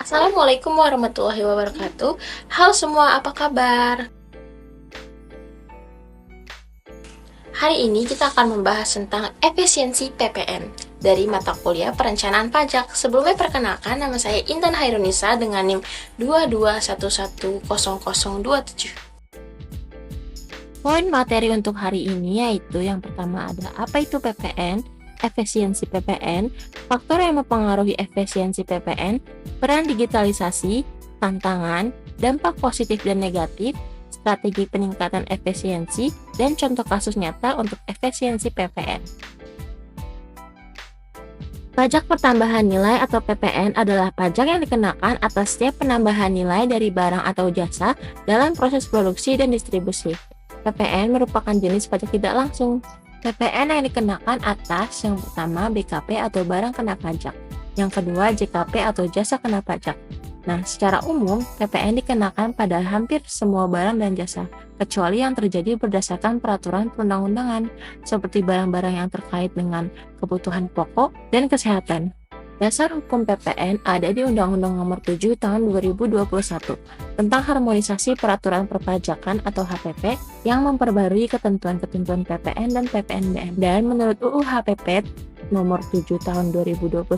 Assalamualaikum warahmatullahi wabarakatuh. Halo semua, apa kabar? Hari ini kita akan membahas tentang efisiensi PPN dari mata kuliah Perencanaan Pajak. Sebelumnya perkenalkan, nama saya Intan Hairunisa dengan NIM 22110027. Poin materi untuk hari ini yaitu yang pertama ada apa itu PPN, efisiensi PPN, faktor yang mempengaruhi efisiensi PPN, peran digitalisasi, tantangan, dampak positif dan negatif, strategi peningkatan efisiensi, dan contoh kasus nyata untuk efisiensi PPN. Pajak pertambahan nilai atau PPN adalah pajak yang dikenakan atas setiap penambahan nilai dari barang atau jasa dalam proses produksi dan distribusi. PPN merupakan jenis pajak tidak langsung. PPN yang dikenakan atas yang pertama BKP atau barang kena pajak, yang kedua JKP atau jasa kena pajak. Nah, secara umum PPN dikenakan pada hampir semua barang dan jasa, kecuali yang terjadi berdasarkan peraturan perundang-undangan, seperti barang-barang yang terkait dengan kebutuhan pokok dan kesehatan. Dasar hukum PPN ada di Undang-Undang Nomor 7 Tahun 2021 tentang harmonisasi peraturan perpajakan atau HPP yang memperbarui ketentuan-ketentuan PPN dan PPNBM. Dan menurut UU HPP Nomor 7 Tahun 2021,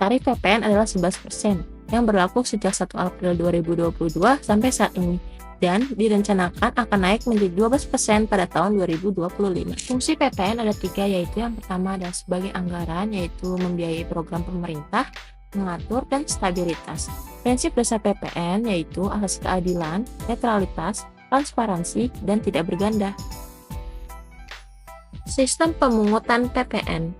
tarif PPN adalah 11% yang berlaku sejak 1 April 2022 sampai saat ini, dan direncanakan akan naik menjadi 12% pada tahun 2025. Fungsi PPN ada 3, yaitu yang pertama adalah sebagai anggaran, yaitu membiayai program pemerintah, mengatur, dan stabilitas. Prinsip dasar PPN yaitu asas keadilan, netralitas, transparansi, dan tidak berganda. Sistem pemungutan PPN.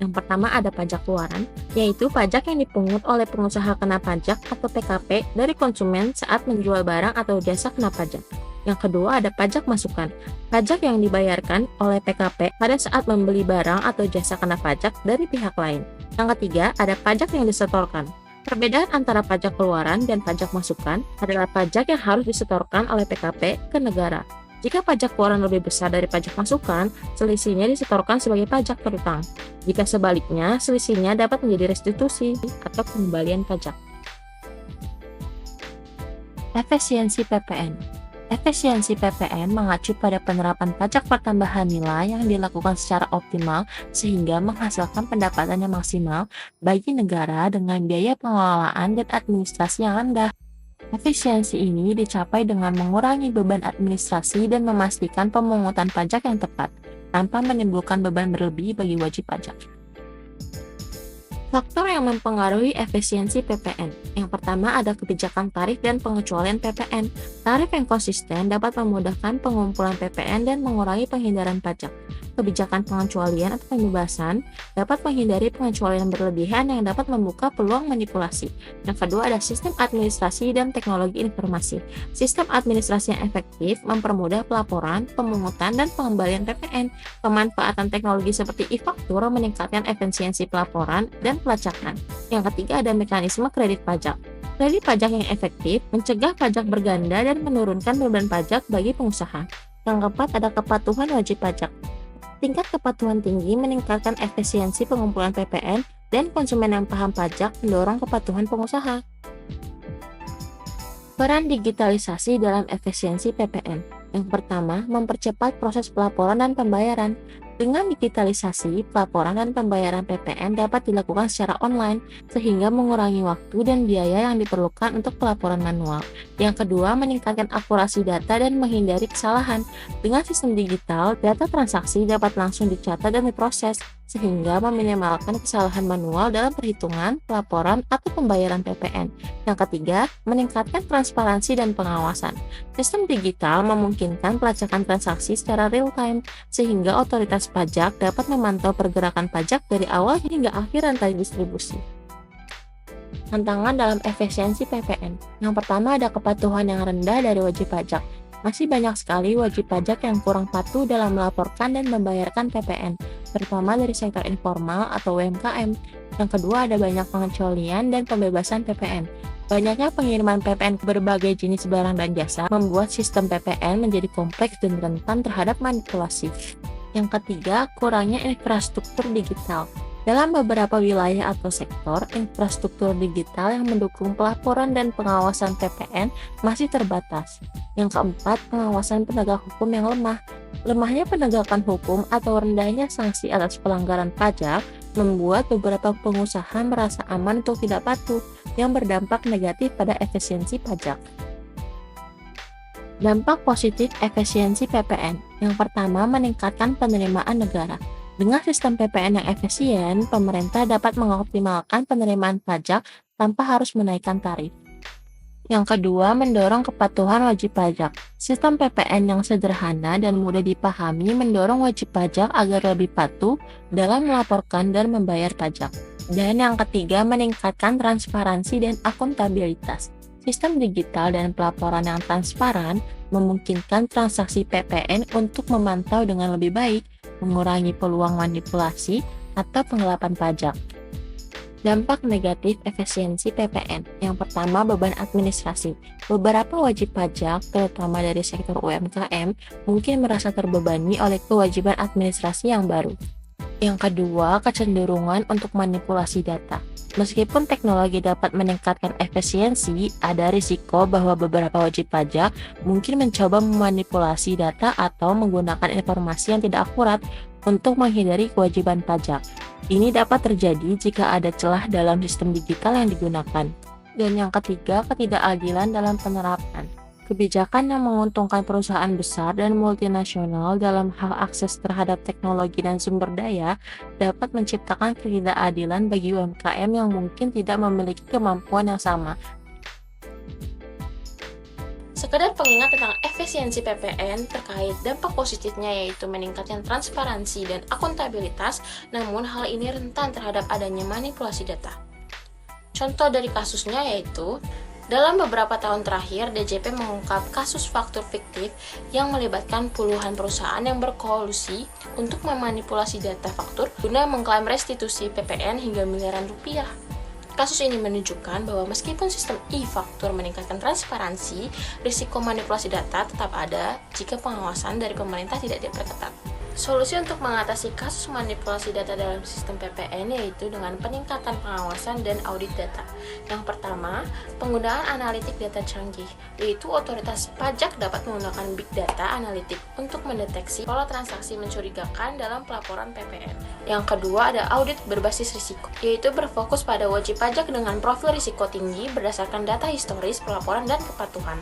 Yang pertama ada pajak keluaran, yaitu pajak yang dipungut oleh pengusaha kena pajak atau PKP dari konsumen saat menjual barang atau jasa kena pajak. Yang kedua ada pajak masukan, pajak yang dibayarkan oleh PKP pada saat membeli barang atau jasa kena pajak dari pihak lain. Yang ketiga ada pajak yang disetorkan. Perbedaan antara pajak keluaran dan pajak masukan adalah pajak yang harus disetorkan oleh PKP ke negara. Jika pajak keluaran lebih besar dari pajak masukan, selisihnya disetorkan sebagai pajak terutang. Jika sebaliknya, selisihnya dapat menjadi restitusi atau pengembalian pajak. Efisiensi PPN. Efisiensi PPN mengacu pada penerapan pajak pertambahan nilai yang dilakukan secara optimal sehingga menghasilkan pendapatan yang maksimal bagi negara dengan biaya pengelolaan dan administrasi yang rendah. Efisiensi ini dicapai dengan mengurangi beban administrasi dan memastikan pemungutan pajak yang tepat, tanpa menimbulkan beban berlebih bagi wajib pajak. Faktor yang mempengaruhi efisiensi PPN. Yang pertama ada kebijakan tarif dan pengecualian PPN. Tarif yang konsisten dapat memudahkan pengumpulan PPN dan mengurangi penghindaran pajak. Kebijakan pengecualian atau pembebasan dapat menghindari pengecualian berlebihan yang dapat membuka peluang manipulasi. Yang kedua ada sistem administrasi dan teknologi informasi. Sistem administrasi yang efektif mempermudah pelaporan, pemungutan, dan pengembalian PPN. Pemanfaatan teknologi seperti e-faktur meningkatkan efisiensi pelaporan dan pelacakan. Yang ketiga ada mekanisme kredit pajak. Kredit pajak yang efektif mencegah pajak berganda dan menurunkan beban pajak bagi pengusaha. Yang keempat ada kepatuhan wajib pajak. Tingkat kepatuhan tinggi meningkatkan efisiensi pengumpulan PPN dan konsumen yang paham pajak mendorong kepatuhan pengusaha. Peran digitalisasi dalam efisiensi PPN. Yang pertama, mempercepat proses pelaporan dan pembayaran. Dengan digitalisasi, pelaporan dan pembayaran PPN dapat dilakukan secara online, sehingga mengurangi waktu dan biaya yang diperlukan untuk pelaporan manual. Yang kedua, meningkatkan akurasi data dan menghindari kesalahan. Dengan sistem digital, data transaksi dapat langsung dicatat dan diproses, sehingga meminimalkan kesalahan manual dalam perhitungan, pelaporan, atau pembayaran PPN. Yang ketiga, meningkatkan transparansi dan pengawasan. Sistem digital memungkinkan pelacakan transaksi secara real-time, sehingga otoritas pajak dapat memantau pergerakan pajak dari awal hingga akhir rantai distribusi. Tantangan dalam efisiensi PPN. Yang pertama ada kepatuhan yang rendah dari wajib pajak. Masih banyak sekali wajib pajak yang kurang patuh dalam melaporkan dan membayarkan PPN, terutama dari sektor informal atau UMKM. Yang kedua ada banyak pengecualian dan pembebasan PPN. Banyaknya pengiriman PPN ke berbagai jenis barang dan jasa membuat sistem PPN menjadi kompleks dan rentan terhadap manipulasi. Yang ketiga, kurangnya infrastruktur digital. Dalam beberapa wilayah atau sektor, infrastruktur digital yang mendukung pelaporan dan pengawasan PPN masih terbatas. Yang keempat, pengawasan penegak hukum yang lemah. Lemahnya penegakan hukum atau rendahnya sanksi atas pelanggaran pajak membuat beberapa pengusaha merasa aman untuk tidak patuh, yang berdampak negatif pada efisiensi pajak. Dampak positif efisiensi PPN. Yang pertama, meningkatkan penerimaan negara. Dengan sistem PPN yang efisien, pemerintah dapat mengoptimalkan penerimaan pajak tanpa harus menaikkan tarif. Yang kedua, mendorong kepatuhan wajib pajak. Sistem PPN yang sederhana dan mudah dipahami mendorong wajib pajak agar lebih patuh dalam melaporkan dan membayar pajak. Dan yang ketiga, meningkatkan transparansi dan akuntabilitas. Sistem digital dan pelaporan yang transparan memungkinkan transaksi PPN untuk memantau dengan lebih baik, mengurangi peluang manipulasi atau penggelapan pajak. Dampak negatif efisiensi PPN. Yang pertama, beban administrasi. Beberapa wajib pajak, terutama dari sektor UMKM, mungkin merasa terbebani oleh kewajiban administrasi yang baru. Yang kedua, kecenderungan untuk manipulasi data. Meskipun teknologi dapat meningkatkan efisiensi, ada risiko bahwa beberapa wajib pajak mungkin mencoba memanipulasi data atau menggunakan informasi yang tidak akurat untuk menghindari kewajiban pajak. Ini dapat terjadi jika ada celah dalam sistem digital yang digunakan. Dan yang ketiga, ketidakadilan dalam penerapan. Kebijakan yang menguntungkan perusahaan besar dan multinasional dalam hal akses terhadap teknologi dan sumber daya dapat menciptakan ketidakadilan bagi UMKM yang mungkin tidak memiliki kemampuan yang sama. Sekedar pengingat tentang efisiensi PPN terkait dampak positifnya, yaitu meningkatkan transparansi dan akuntabilitas, namun hal ini rentan terhadap adanya manipulasi data. Contoh dari kasusnya yaitu, dalam beberapa tahun terakhir, DJP mengungkap kasus faktur fiktif yang melibatkan puluhan perusahaan yang berkolusi untuk memanipulasi data faktur guna mengklaim restitusi PPN hingga miliaran rupiah. Kasus ini menunjukkan bahwa meskipun sistem e-faktur meningkatkan transparansi, risiko manipulasi data tetap ada jika pengawasan dari pemerintah tidak diperketat. Solusi untuk mengatasi kasus manipulasi data dalam sistem PPN yaitu dengan peningkatan pengawasan dan audit data. Yang pertama, penggunaan analitik data canggih, yaitu otoritas pajak dapat menggunakan big data analitik untuk mendeteksi pola transaksi mencurigakan dalam pelaporan PPN. Yang kedua, ada audit berbasis risiko, yaitu berfokus pada wajib pajak dengan profil risiko tinggi berdasarkan data historis pelaporan dan kepatuhan.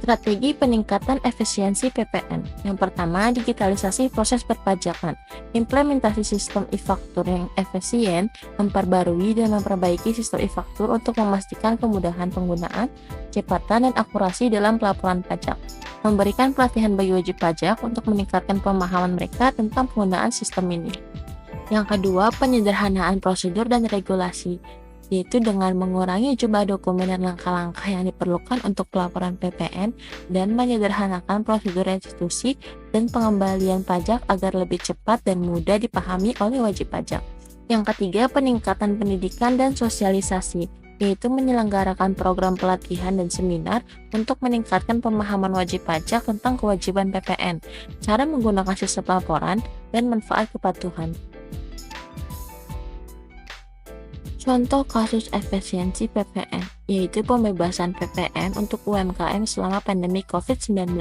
Strategi peningkatan efisiensi PPN. Yang pertama, digitalisasi proses perpajakan. Implementasi sistem e-faktur yang efisien, memperbarui dan memperbaiki sistem e-faktur untuk memastikan kemudahan penggunaan, kecepatan, dan akurasi dalam pelaporan pajak. Memberikan pelatihan bagi wajib pajak untuk meningkatkan pemahaman mereka tentang penggunaan sistem ini. Yang kedua, penyederhanaan prosedur dan regulasi, yaitu dengan mengurangi jumlah dokumen dan langkah-langkah yang diperlukan untuk pelaporan PPN dan menyederhanakan prosedur restitusi dan pengembalian pajak agar lebih cepat dan mudah dipahami oleh wajib pajak. Yang ketiga, peningkatan pendidikan dan sosialisasi, yaitu menyelenggarakan program pelatihan dan seminar untuk meningkatkan pemahaman wajib pajak tentang kewajiban PPN, cara menggunakan sistem laporan, dan manfaat kepatuhan. Contoh kasus efisiensi PPN, yaitu pembebasan PPN untuk UMKM selama pandemi COVID-19.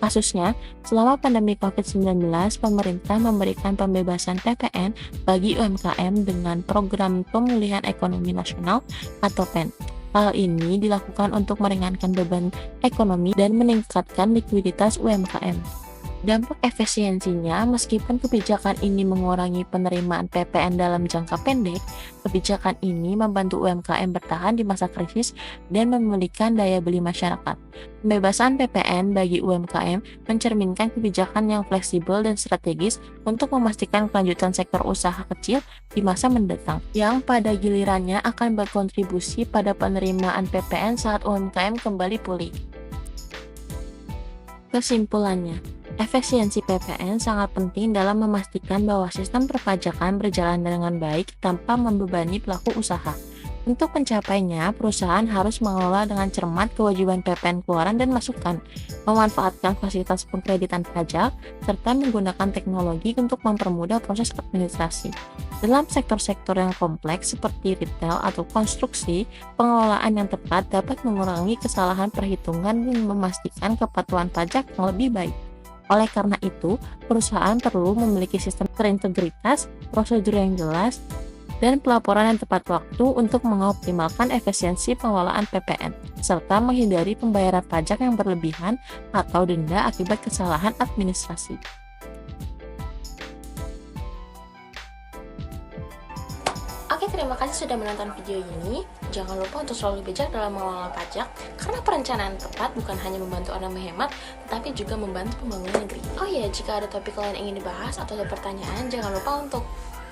Kasusnya, selama pandemi COVID-19, pemerintah memberikan pembebasan PPN bagi UMKM dengan Program Pemulihan Ekonomi Nasional atau PEN. Hal ini dilakukan untuk meringankan beban ekonomi dan meningkatkan likuiditas UMKM. Dampak efisiensinya, meskipun kebijakan ini mengurangi penerimaan PPN dalam jangka pendek, kebijakan ini membantu UMKM bertahan di masa krisis dan memulihkan daya beli masyarakat. Pembebasan PPN bagi UMKM mencerminkan kebijakan yang fleksibel dan strategis untuk memastikan kelanjutan sektor usaha kecil di masa mendatang, yang pada gilirannya akan berkontribusi pada penerimaan PPN saat UMKM kembali pulih. Kesimpulannya, efisiensi PPN sangat penting dalam memastikan bahwa sistem perpajakan berjalan dengan baik tanpa membebani pelaku usaha. Untuk mencapainya, perusahaan harus mengelola dengan cermat kewajiban PPN keluaran dan masukan, memanfaatkan fasilitas pengkreditan pajak, serta menggunakan teknologi untuk mempermudah proses administrasi. Dalam sektor-sektor yang kompleks seperti retail atau konstruksi, pengelolaan yang tepat dapat mengurangi kesalahan perhitungan dan memastikan kepatuhan pajak yang lebih baik. Oleh karena itu, perusahaan perlu memiliki sistem terintegritas, prosedur yang jelas, dan pelaporan yang tepat waktu untuk mengoptimalkan efisiensi pengelolaan PPN, serta menghindari pembayaran pajak yang berlebihan atau denda akibat kesalahan administrasi. Oke, terima kasih sudah menonton video ini. Jangan lupa untuk selalu bijak dalam mengelola pajak, karena perencanaan tepat bukan hanya membantu Anda menghemat, tetapi juga membantu pembangunan negeri. Oh iya, jika ada topik lain yang ingin dibahas atau ada pertanyaan, jangan lupa untuk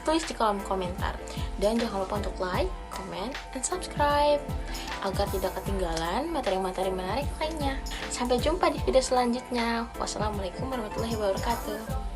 tulis di kolom komentar. Dan jangan lupa untuk like, comment, and subscribe agar tidak ketinggalan materi-materi menarik lainnya. Sampai jumpa di video selanjutnya. Wassalamualaikum warahmatullahi wabarakatuh.